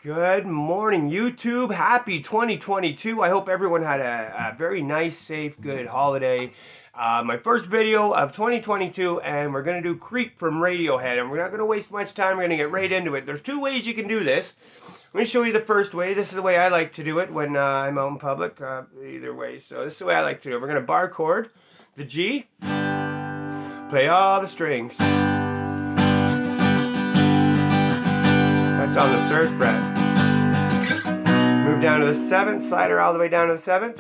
Good morning, YouTube. Happy 2022. I hope everyone had a very nice, safe, good holiday. My first video of 2022, and we're going to do Creep from Radiohead. And we're not going to waste much time. We're going to get right into it. There's two ways you can do this. Let me show you the first way. This is the way I like to do it when I'm out in public. Either way. So this is the way I like to do it. We're going to bar chord the G, play all the strings. That's on the third fret. Move down to the 7th, slider all the way down to the 7th.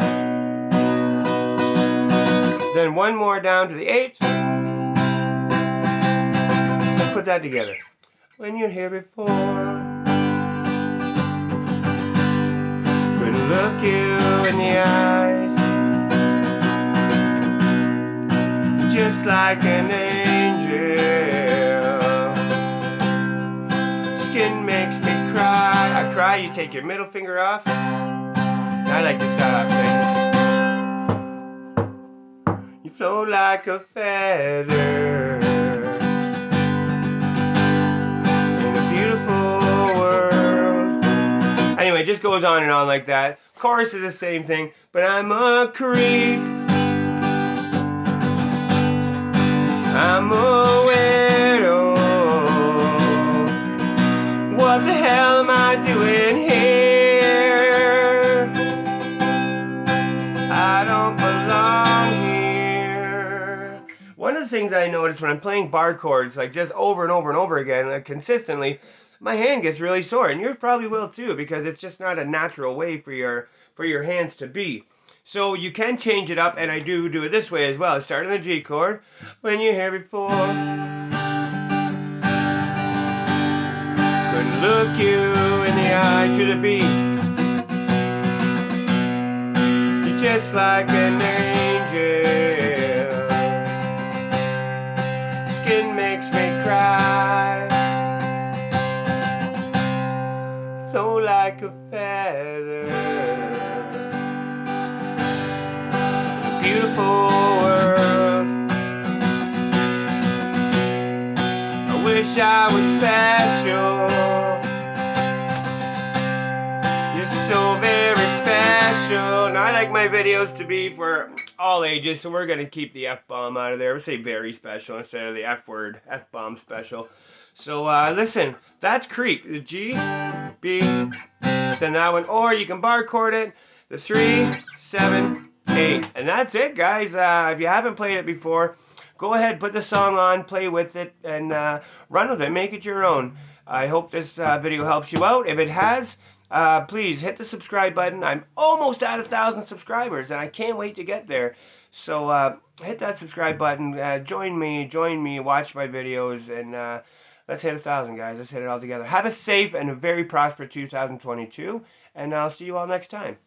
Then one more down to the 8th. Let's put that together. When you're here before, couldn't look you in the eyes, just like an angel. Skin makes me cry. I cry, you take your middle finger off. I like to start off saying, you float like a feather in a beautiful world. Anyway, it just goes on and on like that. Chorus is the same thing, but I'm a creep. I'm a weirdo. What the hell am I doing here? I don't belong here. One of the things I notice when I'm playing bar chords, like just over and over and over again, like consistently, my hand gets really sore, and yours probably will too, because it's just not a natural way for your hands to be. So you can change it up, and I do it this way as well. Start on the G chord. When you're here before, couldn't look you in the eye, to the beat. You're just like an angel. Skin makes me cry. So like a feather. A beautiful world. I wish I was special. You're so very special. Now I like my videos to be for all ages, so we're gonna keep the F-bomb out of there. We'll say very special instead of the F word, F-bomb special. So listen, that's Creep, the G, B, then that one, or you can bar chord it, the 3, 7, 8, and that's it, guys. If you haven't played it before, go ahead, put the song on, play with it, and run with it, make it your own. I hope this video helps you out. If it has, please hit the subscribe button. I'm almost at 1,000 subscribers, and I can't wait to get there. So hit that subscribe button, join me, watch my videos, and let's hit 1,000, guys. Let's hit it all together. Have a safe and a very prosperous 2022, and I'll see you all next time.